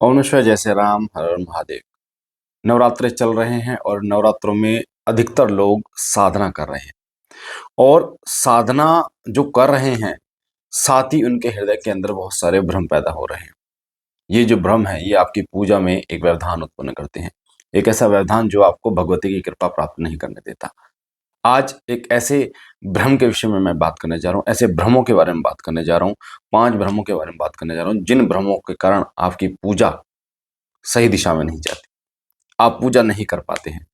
ओम नमः शिवाय। जय श्री राम, हर हर महादेव। नवरात्रे चल रहे हैं और नवरात्रों में अधिकतर लोग साधना कर रहे हैं और साधना जो कर रहे हैं, साथ ही उनके हृदय के अंदर बहुत सारे भ्रम पैदा हो रहे हैं। ये जो भ्रम है, ये आपकी पूजा में एक व्यवधान उत्पन्न करते हैं। एक ऐसा व्यवधान जो आपको भगवती की कृपा प्राप्त नहीं करने देता। आज एक ऐसे भ्रम के विषय में मैं बात करने जा रहा हूँ, ऐसे भ्रमों के बारे में बात करने जा रहा हूँ। 5 भ्रमों के बारे में बात करने जा रहा हूँ, जिन भ्रमों के कारण आपकी पूजा सही दिशा में नहीं जाती, आप पूजा नहीं कर पाते हैं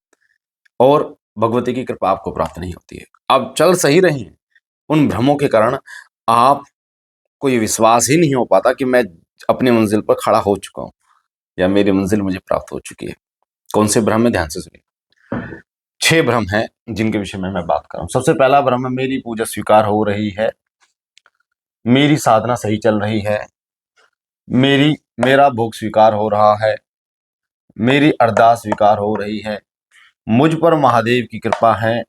और भगवती की कृपा आपको प्राप्त नहीं होती है। आप चल सही रहे हैं, उन भ्रमों के कारण आपको ये विश्वास ही नहीं हो पाता कि मैं अपनी मंजिल पर खड़ा हो चुका हूँ या मेरी मंजिल मुझे प्राप्त हो चुकी है। कौन से भ्रम है, ध्यान से सुनिए। 6 भ्रम हैं जिनके विषय में मैं बात कर रहा हूँ। सबसे पहला भ्रम है, मेरी पूजा स्वीकार हो रही है, मेरी साधना सही चल रही है, मेरा भोग स्वीकार हो रहा है, मेरी अरदास स्वीकार हो रही है, मुझ पर महादेव की कृपा है,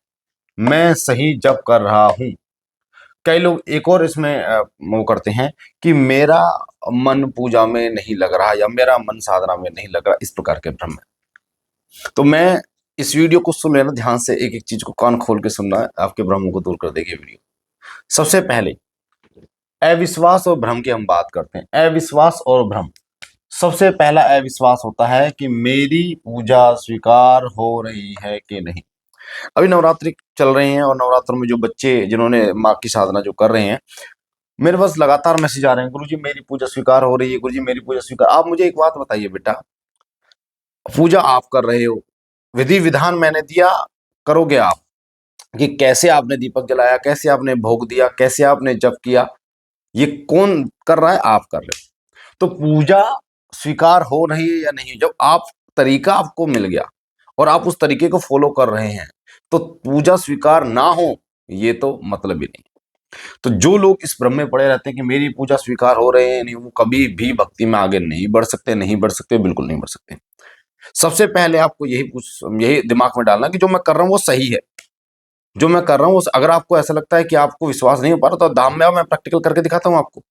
मैं सही जप कर रहा हूँ। कई लोग एक और इसमें वो करते हैं कि मेरा मन पूजा में नहीं लग रहा या मेरा मन साधना में नहीं लग रहा, इस प्रकार के भ्रम है। तो मैं इस वीडियो को सुन लेना ध्यान से, एक एक चीज को कान खोल के सुनना है, आपके भ्रमों को दूर कर देगी वीडियो। सबसे पहले अविश्वास और भ्रम की हम बात करते हैं। अविश्वास और भ्रम। सबसे पहला अविश्वास होता है कि मेरी पूजा स्वीकार हो रही है कि नहीं। अभी नवरात्रि चल रहे हैं और नवरात्रों में जो बच्चे जिन्होंने माँ की साधना जो कर रहे हैं, मेरे पास लगातार मैसेज आ रहे हैं, गुरुजी मेरी पूजा स्वीकार हो रही है, गुरुजी मेरी पूजा स्वीकार। आप मुझे एक बात बताइए बेटा, पूजा आप कर रहे हो, विधि विधान मैंने दिया, करोगे आप कि कैसे आपने दीपक जलाया, कैसे आपने भोग दिया, कैसे आपने जप किया, ये कौन कर रहा है? आप कर रहे हो। तो पूजा स्वीकार हो रही है या नहीं, जब आप तरीका आपको मिल गया और आप उस तरीके को फॉलो कर रहे हैं, तो पूजा स्वीकार ना हो ये तो मतलब ही नहीं। तो जो लोग इस भ्रम में पड़े रहते हैं कि मेरी पूजा स्वीकार हो रहे हैं नहीं, वो कभी भी भक्ति में आगे नहीं बढ़ सकते, नहीं बढ़ सकते, बिल्कुल नहीं बढ़ सकते। सबसे पहले आपको यही दिमाग में डालना कि जो मैं कर रहा हूँ वो सही है। जो मैं कर रहा हूँ अगर आपको ऐसा लगता है कि आपको विश्वास नहीं हो पा रहा, तो धाम में आओ, मैं प्रैक्टिकल करके दिखाता हूँ आपको।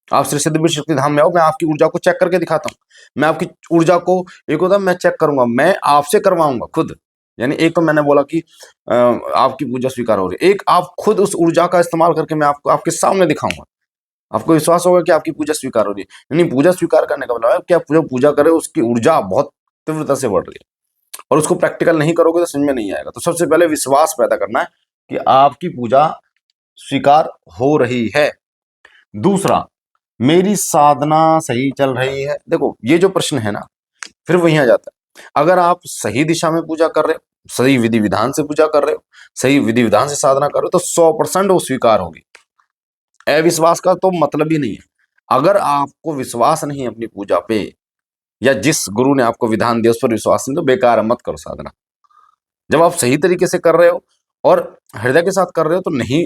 आप श्री सिद्धपीठ शक्ति धाम में आओ, मैं आपकी ऊर्जा को चेक करके दिखाता हूँ। मैं आपकी ऊर्जा को एक होता मैं चेक करूंगा, मैं आपसे करवाऊंगा खुद। यानी एक तो मैंने बोला कि आपकी पूजा स्वीकार हो रही है, एक आप खुद उस ऊर्जा का इस्तेमाल करके मैं आपको आपके सामने दिखाऊंगा। आपको विश्वास होगा कि आपकी पूजा स्वीकार हो रही है। यानी पूजा स्वीकार करने का मतलब है कि आप जो पूजा करें उसकी ऊर्जा बहुत तीव्रता से बढ़ रही है, और उसको प्रैक्टिकल नहीं करोगे तो समझ में नहीं आएगा। तो सबसे पहले विश्वास पैदा करना है कि आपकी पूजा स्वीकार हो रही है। दूसरा, मेरी साधना सही चल रही है। देखो ये जो प्रश्न है ना, फिर वहीं आ जाता है। अगर आप सही दिशा में पूजा कर रहे हो, सही विधि विधान से पूजा कर रहे हो, सही विधि विधान से साधना कर रहे हो, तो 100% वो स्वीकार होगी। अविश्वास का तो मतलब ही नहीं है। अगर आपको विश्वास नहीं है अपनी पूजा पे, या जिस गुरु ने आपको विधान दिया उस पर विश्वास नहीं, तो बेकार है, मत करो साधना। जब आप सही तरीके से कर रहे हो और हृदय के साथ कर रहे हो, तो नहीं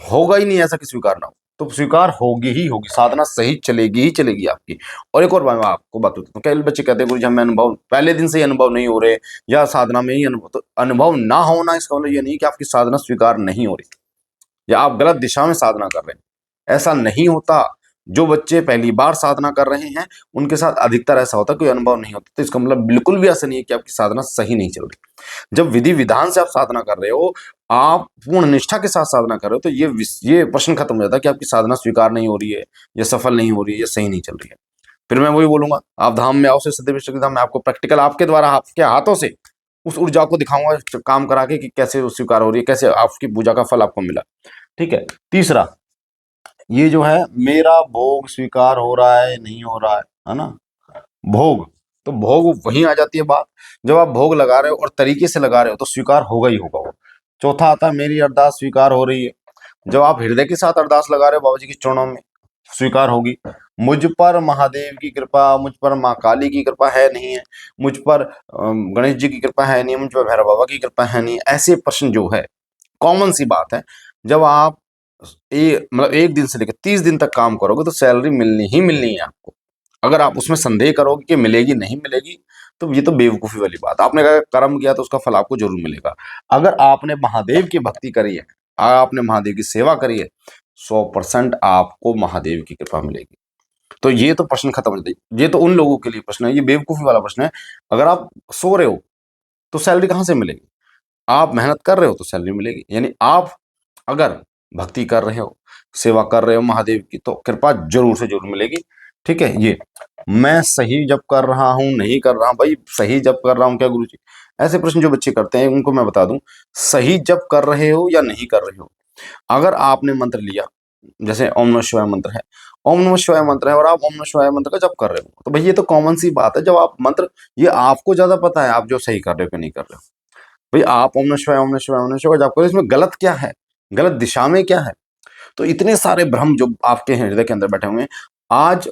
होगा ही नहीं ऐसा कि स्वीकार ना हो। तो स्वीकार होगी ही होगी, साधना सही चलेगी ही चलेगी आपकी। और एक और बात मैं आपको बता देता हूँ, कई बच्चे कहते हैं गुरुजी हमें अनुभव पहले दिन से ही अनुभव नहीं हो रहे, या साधना में ही अनुभव। तो अनुभव ना होना इसका मतलब ये नहीं कि आपकी साधना स्वीकार नहीं हो रही या आप गलत दिशा में साधना कर रहे हैं। ऐसा नहीं होता। जो बच्चे पहली बार साधना कर रहे हैं उनके साथ अधिकतर ऐसा होता है, कोई अनुभव नहीं होता। तो इसका मतलब बिल्कुल भी ऐसा नहीं है कि आपकी साधना सही नहीं चल रही। जब विधि विधान से आप साधना कर रहे हो, आप पूर्ण निष्ठा के साथ साधना कर रहे हो, तो ये प्रश्न खत्म हो जाता है कि आपकी साधना स्वीकार नहीं हो रही है, या सफल नहीं हो रही है, या सही नहीं चल रही है। फिर मैं वही बोलूंगा, आप धाम में आओ, से सिद्धेश्वर शक्ति धाम में आपको प्रैक्टिकल आपके द्वारा आपके हाथों से उस ऊर्जा को दिखाऊंगा काम करा के कि कैसे वो स्वीकार हो रही है, कैसे आपकी पूजा का फल आपको मिला। ठीक है। तीसरा, ये जो है मेरा भोग स्वीकार हो रहा है नहीं हो रहा है ना। भोग, तो भोग वहीं आ जाती है बात। जब आप भोग लगा रहे हो और तरीके से लगा रहे हो तो स्वीकार होगा ही होगा वो। चौथा आता है मेरी अरदास स्वीकार हो रही है। जब आप हृदय के साथ अरदास लगा रहे हो बाबा जी के चरणों में, स्वीकार होगी। मुझ पर महादेव की कृपा, मुझ पर माँ काली की कृपा है नहीं है, मुझ पर गणेश जी की कृपा है नहीं है, मुझ पर भैरव बाबा की कृपा है नहीं है, ऐसे प्रश्न जो है, कॉमन सी बात है। जब आप मतलब 1 दिन से लेकर 30 दिन तक काम करोगे तो सैलरी मिलनी ही मिलनी है आपको। अगर आप उसमें संदेह करोगे कि मिलेगी नहीं मिलेगी, तो ये तो बेवकूफ़ी वाली बात। आपने कहा कर्म किया तो उसका फल आपको ज़रूर मिलेगा। अगर आपने महादेव की भक्ति करी है, आपने महादेव की सेवा करी है, 100% आपको महादेव की कृपा मिलेगी। तो ये तो प्रश्न खत्म हो जाए। ये तो उन लोगों के लिए प्रश्न है, ये बेवकूफी वाला प्रश्न है। अगर आप सो रहे हो तो सैलरी कहाँ से मिलेगी? आप मेहनत कर रहे हो तो सैलरी मिलेगी। यानी आप अगर भक्ति कर रहे हो, सेवा कर रहे हो महादेव की, तो कृपा जरूर से जरूर मिलेगी। ठीक है। ये मैं सही जब कर रहा हूं, नहीं कर रहा हूं, भाई सही जब कर रहा हूं क्या गुरुजी? ऐसे प्रश्न जो बच्चे करते हैं उनको मैं बता दूं, सही जब कर रहे हो या नहीं कर रहे हो। अगर आपने मंत्र लिया, जैसे ओम नमः शिवाय मंत्र है, ओम नमः शिवाय मंत्र है और आप ओम नमः शिवाय मंत्र का जप कर रहे हो, तो भाई ये तो कॉमन सी बात है। जब आप मंत्र, ये आपको ज्यादा पता है आप जो सही कर रहे हो कि नहीं कर रहे हो। भाई आप ओम नमः शिवाय ओम नमः शिवाय ओम नमः शिवाय जप करो, इसमें गलत क्या है? गलत दिशा में क्या है? तो इतने सारे भ्रम जो आपके हृदय के अंदर बैठे हुए हैं, आज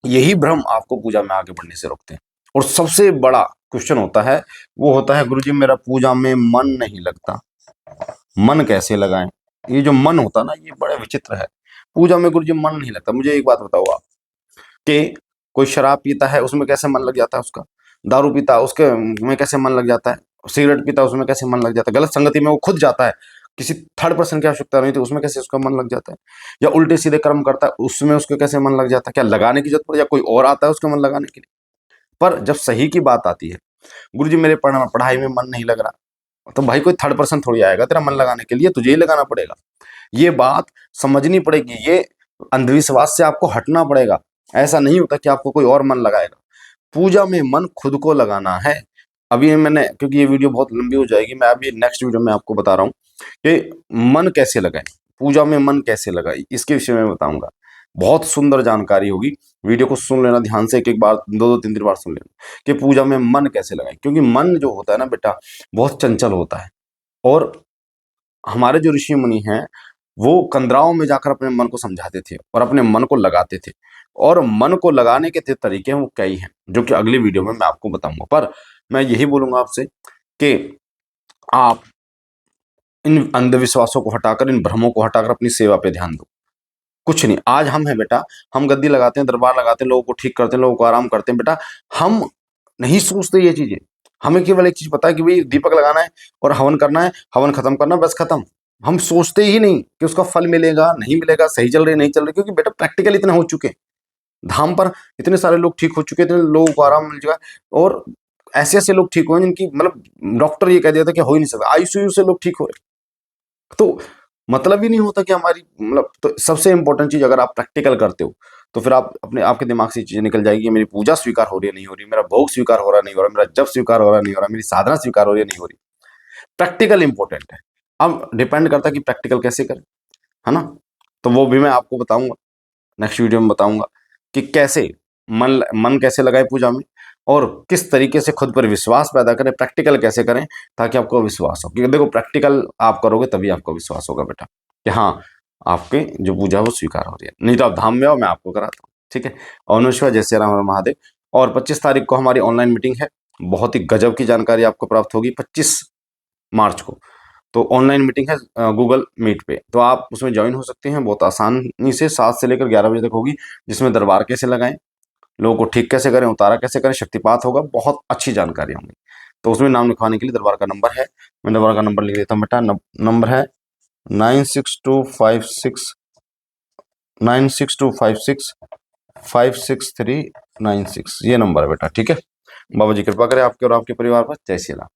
यही भ्रम आपको पूजा में आगे बढ़ने से रोकते हैं। और सबसे बड़ा क्वेश्चन होता है, वो होता है गुरुजी मेरा पूजा में मन नहीं लगता, मन कैसे लगाएं? ये जो मन होता है ना, ये बड़ा विचित्र है। पूजा में गुरुजी मन नहीं लगता। मुझे एक बात बताओ आप, कि कोई शराब पीता है उसमें कैसे मन लग जाता है उसका? दारू पीता है उसके में कैसे मन लग जाता है? सिगरेट पीता है उसमें कैसे मन लग जाता है? गलत संगति में वो खुद जाता है, किसी थर्ड पर्सन की आवश्यकता नहीं तो उसमें कैसे उसका मन लग जाता है? या उल्टे सीधे कर्म करता है उसमें उसके कैसे मन लग जाता है? क्या लगाने की जरूरत पड़े, या कोई और आता है उसका मन लगाने के लिए? पर जब सही की बात आती है, गुरुजी मेरे पढ़ाई में मन नहीं लग रहा, तो भाई कोई थर्ड पर्सन थोड़ी आएगा तेरा मन लगाने के लिए, तुझे ही लगाना पड़ेगा। ये बात समझनी पड़ेगी, ये अंधविश्वास से आपको हटना पड़ेगा। ऐसा नहीं होता कि आपको कोई और मन लगाएगा। पूजा में मन खुद को लगाना है। अभी मैंने, क्योंकि ये वीडियो बहुत लंबी हो जाएगी, मैं अभी नेक्स्ट वीडियो में आपको बता रहा हूँ कि मन कैसे लगाएं, पूजा में मन कैसे लगाएं, इसके विषय में बताऊंगा। बहुत सुंदर जानकारी होगी, वीडियो को सुन लेना ध्यान से, एक एक बार, दो दो तीन तीन बार सुन लेना कि पूजा में मन कैसे लगाएं। क्योंकि मन जो होता है ना बेटा, बहुत चंचल होता है। और हमारे जो ऋषि मुनि हैं, वो कंदराओं में जाकर अपने मन को समझाते थे और अपने मन को लगाते थे। और मन को लगाने के तरीके हैं वो कई हैं, जो कि अगली वीडियो में मैं आपको बताऊंगा। पर मैं यही बोलूंगा आपसे कि आप इन अंधविश्वासों को हटाकर, इन भ्रमों को हटाकर अपनी सेवा पे ध्यान दो। कुछ नहीं, आज हम हैं बेटा, हम गद्दी लगाते हैं, दरबार लगाते हैं, लोगों को ठीक करते हैं, लोगों को आराम करते हैं बेटा। हम नहीं सोचते ये चीजें। हमें केवल एक चीज पता है कि भाई दीपक लगाना है और हवन करना है, हवन खत्म करना, बस खत्म। हम सोचते ही नहीं कि उसका फल मिलेगा नहीं मिलेगा, सही चल रही नहीं चल रही, क्योंकि बेटा प्रैक्टिकल इतने हो चुके हैं। धाम पर इतने सारे लोग ठीक हो चुके हैं, इतने लोगों को आराम मिल चुका है। और ऐसे ऐसे लोग ठीक हुए हैं जिनकी मतलब डॉक्टर ये कह दिया था कि हो ही नहीं सकता, आईसीयू से लोग ठीक हो रहे। तो मतलब ही नहीं होता कि हमारी मतलब, तो सबसे इंपॉर्टेंट चीज, अगर आप प्रैक्टिकल करते हो तो फिर आप अपने, आपके दिमाग से चीजें निकल जाएगी। मेरी पूजा स्वीकार हो रही है नहीं हो रही, मेरा भोग स्वीकार हो रहा नहीं हो रहा, मेरा जप स्वीकार हो रहा नहीं हो रहा, मेरी साधना स्वीकार हो रही है नहीं हो रही। प्रैक्टिकल इंपॉर्टेंट है। अब डिपेंड करता है कि प्रैक्टिकल कैसे करें, है ना? तो वो भी मैं आपको बताऊंगा, नेक्स्ट वीडियो में बताऊंगा कि कैसे मन मन कैसे लगाए पूजा में, और किस तरीके से खुद पर विश्वास पैदा करें, प्रैक्टिकल कैसे करें ताकि आपको विश्वास हो। क्योंकि देखो प्रैक्टिकल आप करोगे तभी आपको विश्वास होगा बेटा कि हाँ, आपके जो पूजा है वो स्वीकार हो रही है। नहीं तो आप धाम में आओ, मैं आपको कराता हूँ। ठीक है। और नमः जय श्री राम हर महादेव। और 25 तारीख को हमारी ऑनलाइन मीटिंग है, बहुत ही गजब की जानकारी आपको प्राप्त होगी 25 मार्च को। तो ऑनलाइन मीटिंग है गूगल मीट पे, तो आप उसमें ज्वाइन हो सकते हैं बहुत आसानी से। 7 से लेकर 11 बजे तक होगी, जिसमें दरबार कैसे लगाएं, लोगों को ठीक कैसे करें, उतारा कैसे करें, शक्तिपात होगा, बहुत अच्छी जानकारी होंगी। तो उसमें नाम लिखवाने के लिए दरबार का नंबर है, मैं दरबार का नंबर लिख देता हूँ बेटा। नंबर है 9625656396। ये नंबर है बेटा। ठीक है। बाबा जी कृपा करें आपके और आपके परिवार पर। जय श्री राम।